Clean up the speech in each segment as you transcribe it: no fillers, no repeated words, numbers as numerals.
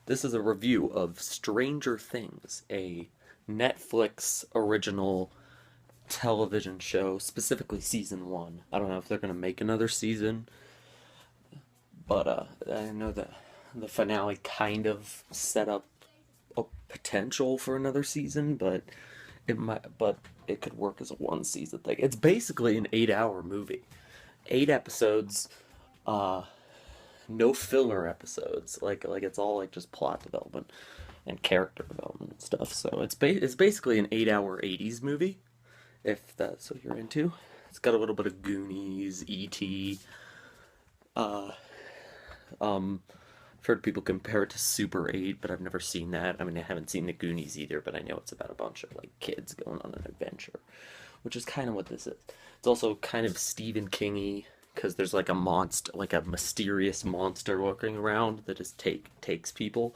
This is a review of Stranger Things, a Netflix original television show, specifically season one. I don't know if they're gonna make another season, but I know that the finale kind of set up a potential for another season, but it could work as a one season thing. It's basically an 8 hour movie, 8 episodes, uh, no filler episodes. Like it's all like just plot development and character development and stuff. So it's basically an 8 hour '80s movie, if that's what you're into. It's got a little bit of Goonies, E.T. Uh, I've heard people compare it to Super 8, but I've never seen that. I mean, I haven't seen the Goonies either, but I know it's about a bunch of like kids going on an adventure, which is kind of what this is. It's also kind of Stephen Kingy because there's like a monster, like a mysterious monster walking around that just takes people.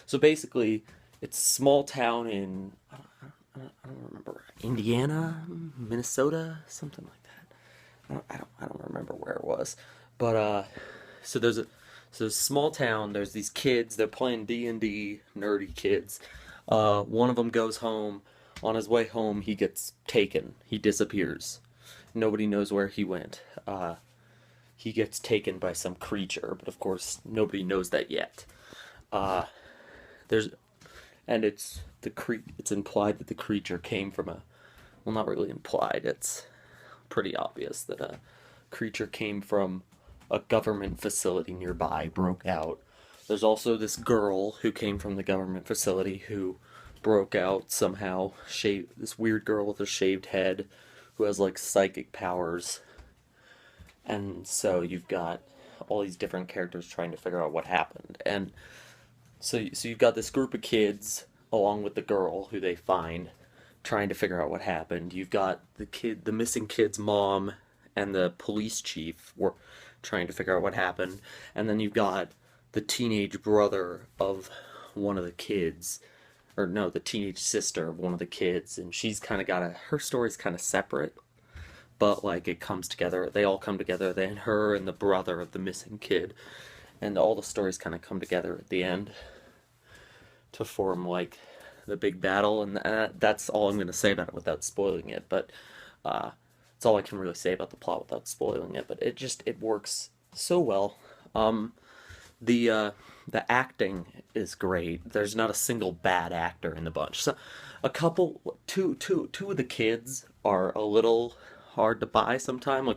So basically, it's a small town in I don't remember, Indiana, Minnesota, something like that. I don't remember where it was, but so there's a so small town. There's these kids. They're playing D&D, nerdy kids. One of them goes home. On his way home, he gets taken. He disappears. Nobody knows where he went. He gets taken by some creature, but of course nobody knows that yet. Uh, there's and it's implied that the creature came from a well, not really implied. It's pretty obvious that a creature came from a government facility nearby, broke out. There's also this girl who came from the government facility who broke out somehow. This weird girl with a shaved head who has like psychic powers. And so you've got all these different characters trying to figure out what happened. And so you've got this group of kids along with the girl who they find trying to figure out what happened. You've got the missing kid's mom and the police chief were trying to figure out what happened. And then you've got the teenage brother of one of the kids, or no, the teenage sister of one of the kids, and she's kind of got her story's kind of separate, but like it comes together. They all come together. Then her and the brother of the missing kid, and all the stories kind of come together at the end to form like the big battle, and that's all I'm going to say about it without spoiling it. But that's all I can really say about the plot without spoiling it. But it works so well. The uh, the acting is great. There's not a single bad actor in the bunch. So two of the kids are a little hard to buy sometimes.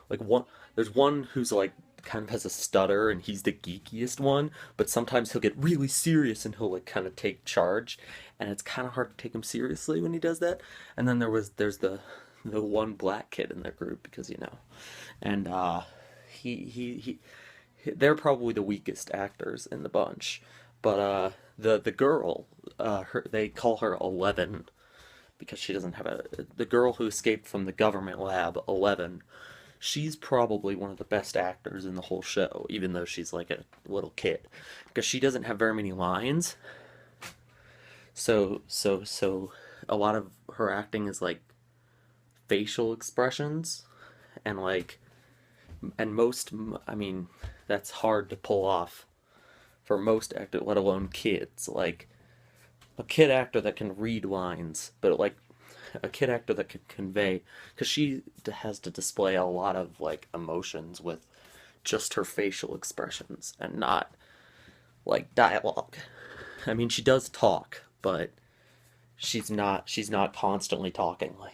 Like one, there's one who's like kind of has a stutter and he's the geekiest one, but sometimes he'll get really serious and he'll like kind of take charge, and it's kind of hard to take him seriously when he does that. And then there's the one black kid in their group because and he they're probably the weakest actors in the bunch. But the girl, they call her 11 because she doesn't have the girl who escaped from the government lab, 11. She's probably one of the best actors in the whole show, even though she's like a little kid, because she doesn't have very many lines. So a lot of her acting is like facial expressions and like and most I mean that's hard to pull off for most actors, let alone kids. Like a kid actor that can read lines, but like a kid actor that can convey, because she has to display a lot of like emotions with just her facial expressions and not like dialogue. I mean, she does talk, but she's not constantly talking like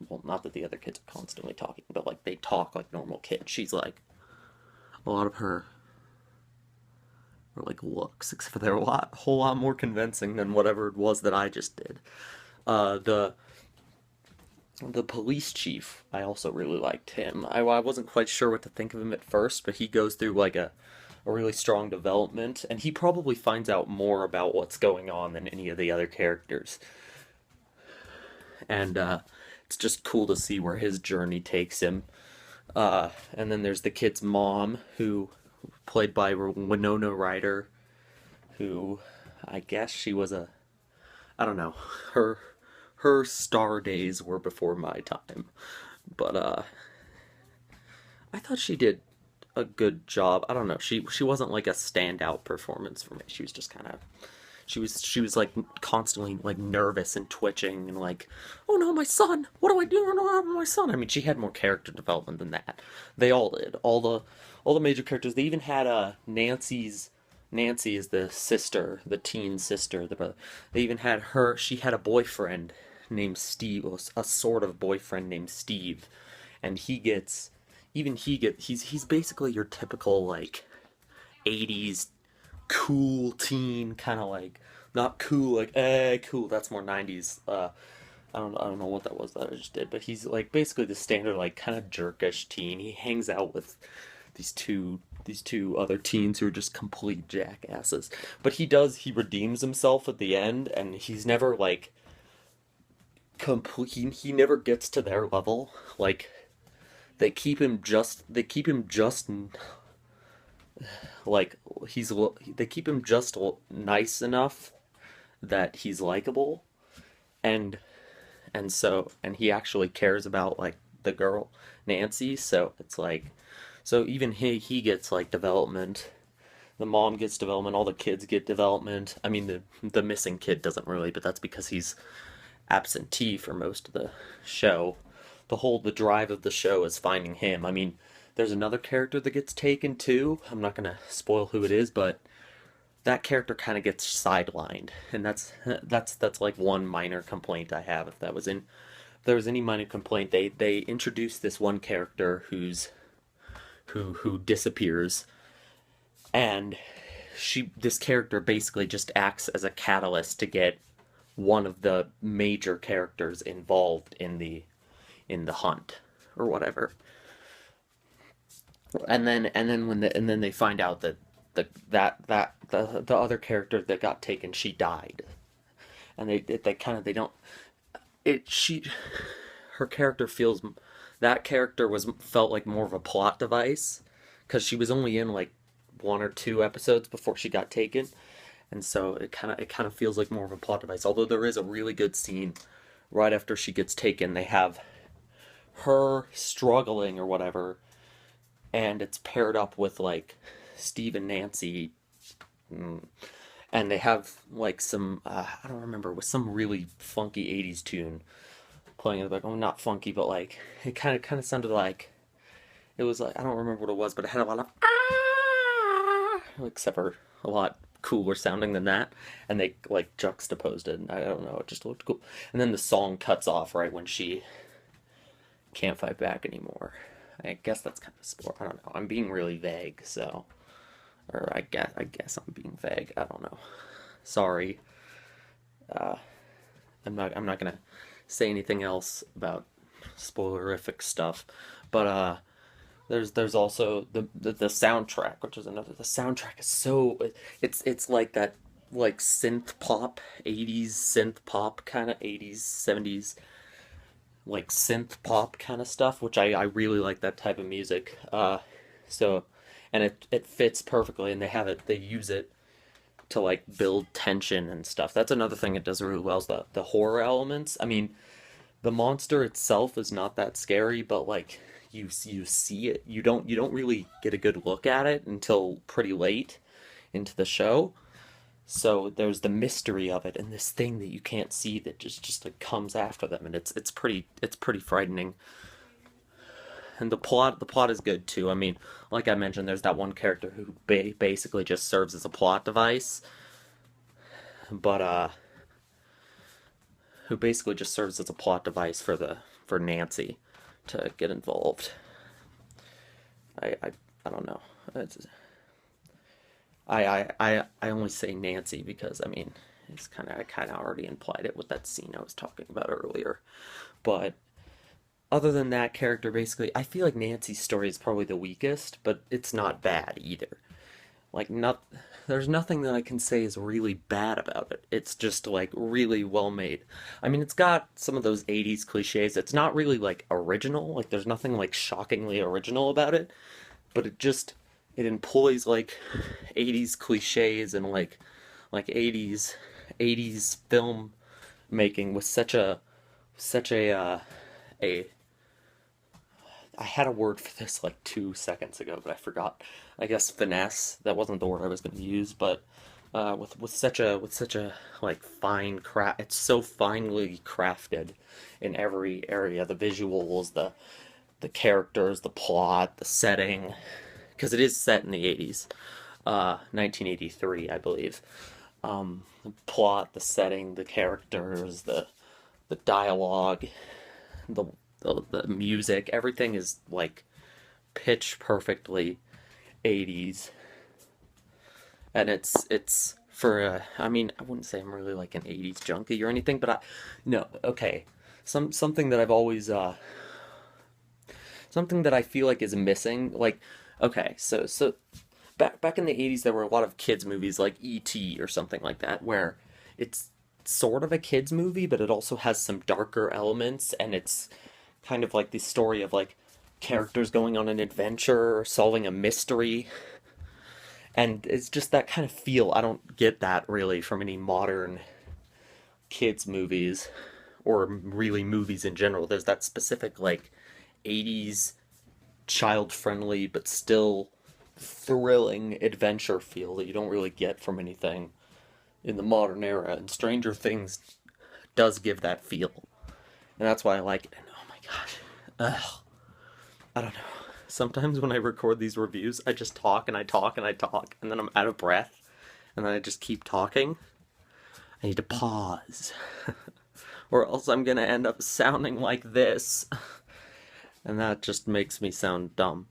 well, not that the other kids are constantly talking, but like they talk like normal kids. She's like a lot of her or like looks, except for they're whole lot more convincing than whatever it was that I just did. The police chief, I also really liked him. I wasn't quite sure what to think of him at first, but he goes through like a really strong development, and he probably finds out more about what's going on than any of the other characters. And it's just cool to see where his journey takes him. And then there's the kid's mom, who played by Winona Ryder, who I guess she was I don't know, her star days were before my time, but I thought she did a good job. I don't know. She wasn't like a standout performance for me. She was just kind of she was like constantly like nervous and twitching and like, oh no, my son, what do I do? Oh no, my son. I mean, she had more character development than that. They all did. All the major characters. They even had Nancy is the sister, the teen sister, the brother. They even had her. She had a boyfriend named Steve, a sort of boyfriend named Steve, and he's basically your typical like 80s cool teen, kind of like not cool like cool, that's more 90s. I don't know what that was that I just did, but he's like basically the standard like kind of jerkish teen. He hangs out with these two other teens who are just complete jackasses. But he redeems himself at the end, and he's never like complete. He never gets to their level. Like they keep him just like they keep him just nice enough that he's likable, and and he actually cares about like the girl Nancy. So it's like, so even he gets like development. The mom gets development. All the kids get development. I mean, the missing kid doesn't really, but that's because he's absentee for most of the show. The drive of the show is finding him. I mean, there's another character that gets taken too. I'm not gonna spoil who it is, but that character kind of gets sidelined, and that's like one minor complaint I have. If there was any minor complaint, they introduced this one character who disappears, and this character basically just acts as a catalyst to get one of the major characters involved in the hunt or whatever. And then they find out that the other character that got taken, she died, and they kind of they don't it she her character feels, that character was felt like more of a plot device because she was only in like 1 or 2 episodes before she got taken, and so it kind of feels like more of a plot device. Although there is a really good scene right after she gets taken. They have her struggling or whatever, and it's paired up with like Steve and Nancy, and they have like some I don't remember, with some really funky 80s tune playing in the back. Oh, not funky, but like it kind of sounded like, it was like, I don't remember what it was, but it had a lot of except for a lot cooler sounding than that, and they like juxtaposed it. And I don't know, it just looked cool. And then the song cuts off right when she can't fight back anymore. I guess that's kind of a sport. I don't know. I'm being really vague, so, or I guess I'm being vague. I don't know. Sorry. Uh, I'm not gonna say anything else about spoilerific stuff, but there's also the soundtrack, which is another. The soundtrack is so, it's like that, like synth pop, 80s synth pop kind of, 80s 70s like synth pop kind of stuff, which I really like that type of music. So, and it fits perfectly, and they use it to like build tension and stuff. That's another thing it does really well, is the horror elements. I mean, the monster itself is not that scary, but like you see it, you don't really get a good look at it until pretty late into the show. So there's the mystery of it, and this thing that you can't see that just like comes after them, and it's pretty frightening. And the plot is good too. I mean, like I mentioned, there's that one character who basically just serves as a plot device, but who basically just serves as a plot device for Nancy to get involved. I don't know. It's, I only say Nancy because I mean I kind of already implied it with that scene I was talking about earlier. But other than that character, basically, I feel like Nancy's story is probably the weakest, but it's not bad either. Like, not, there's nothing that I can say is really bad about it. It's just like really well made. I mean, it's got some of those 80s cliches. It's not really like original. Like, there's nothing like shockingly original about it, but it employs like 80s cliches and like 80s film making with such a I had a word for this like 2 seconds ago, but I forgot. I guess finesse. That wasn't the word I was going to use, but with such a like fine craft, it's so finely crafted in every area. The visuals, the characters, the plot, the setting, because it is set in the 80s, 1983, I believe. The plot, the setting, the characters, the dialogue, the, the music, everything is like pitch perfectly 80s, and it's for I mean, I wouldn't say I'm really like an 80s junkie or anything, but I no, okay. Something that I've always something that I feel like is missing, like okay, so back in the 80s there were a lot of kids movies like E.T. or something like that where it's sort of a kids movie, but it also has some darker elements, and it's kind of like the story of like characters going on an adventure or solving a mystery, and it's just that kind of feel. I don't get that really from any modern kids movies, or really movies in general. There's that specific like 80s child friendly but still thrilling adventure feel that you don't really get from anything in the modern era, and Stranger Things does give that feel, and that's why I like it. And oh my gosh, I don't know. Sometimes when I record these reviews, I just talk and I talk and I talk, and then I'm out of breath, and then I just keep talking. I need to pause, or else I'm gonna end up sounding like this, and that just makes me sound dumb.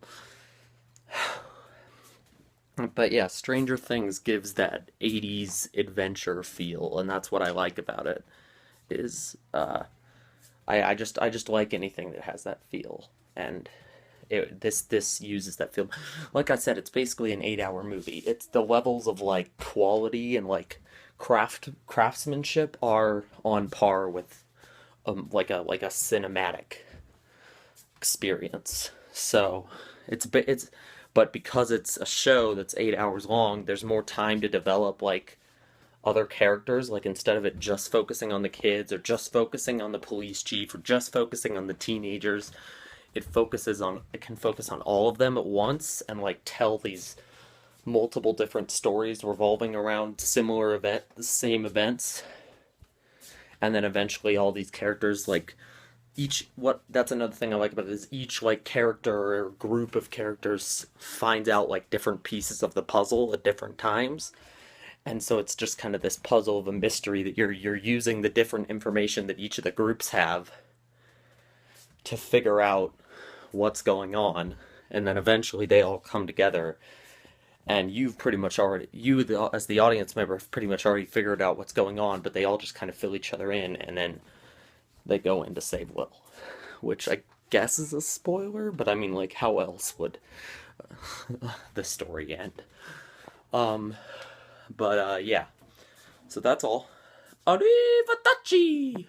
But yeah, Stranger Things gives that 80s adventure feel, and that's what I like about it. Is I just like anything that has that feel, and this uses that feel. Like I said, it's basically an 8 hour movie. It's the levels of like quality and like craftsmanship are on par with like a cinematic experience. So it's but because it's a show that's 8 hours long, there's more time to develop like other characters. Like instead of it just focusing on the kids or just focusing on the police chief or just focusing on the teenagers, it can focus on all of them at once and like tell these multiple different stories revolving around the same events, and then eventually all these characters like each what that's another thing I like about it is each like character or group of characters finds out like different pieces of the puzzle at different times, and so it's just kind of this puzzle of a mystery that you're using the different information that each of the groups have to figure out what's going on, and then eventually they all come together, and you've pretty much already as the audience member have pretty much already figured out what's going on, but they all just kind of fill each other in, and then they go in to save Will, which I guess is a spoiler, but I mean, like, how else would the story end? But yeah, so that's all. Arrivederci!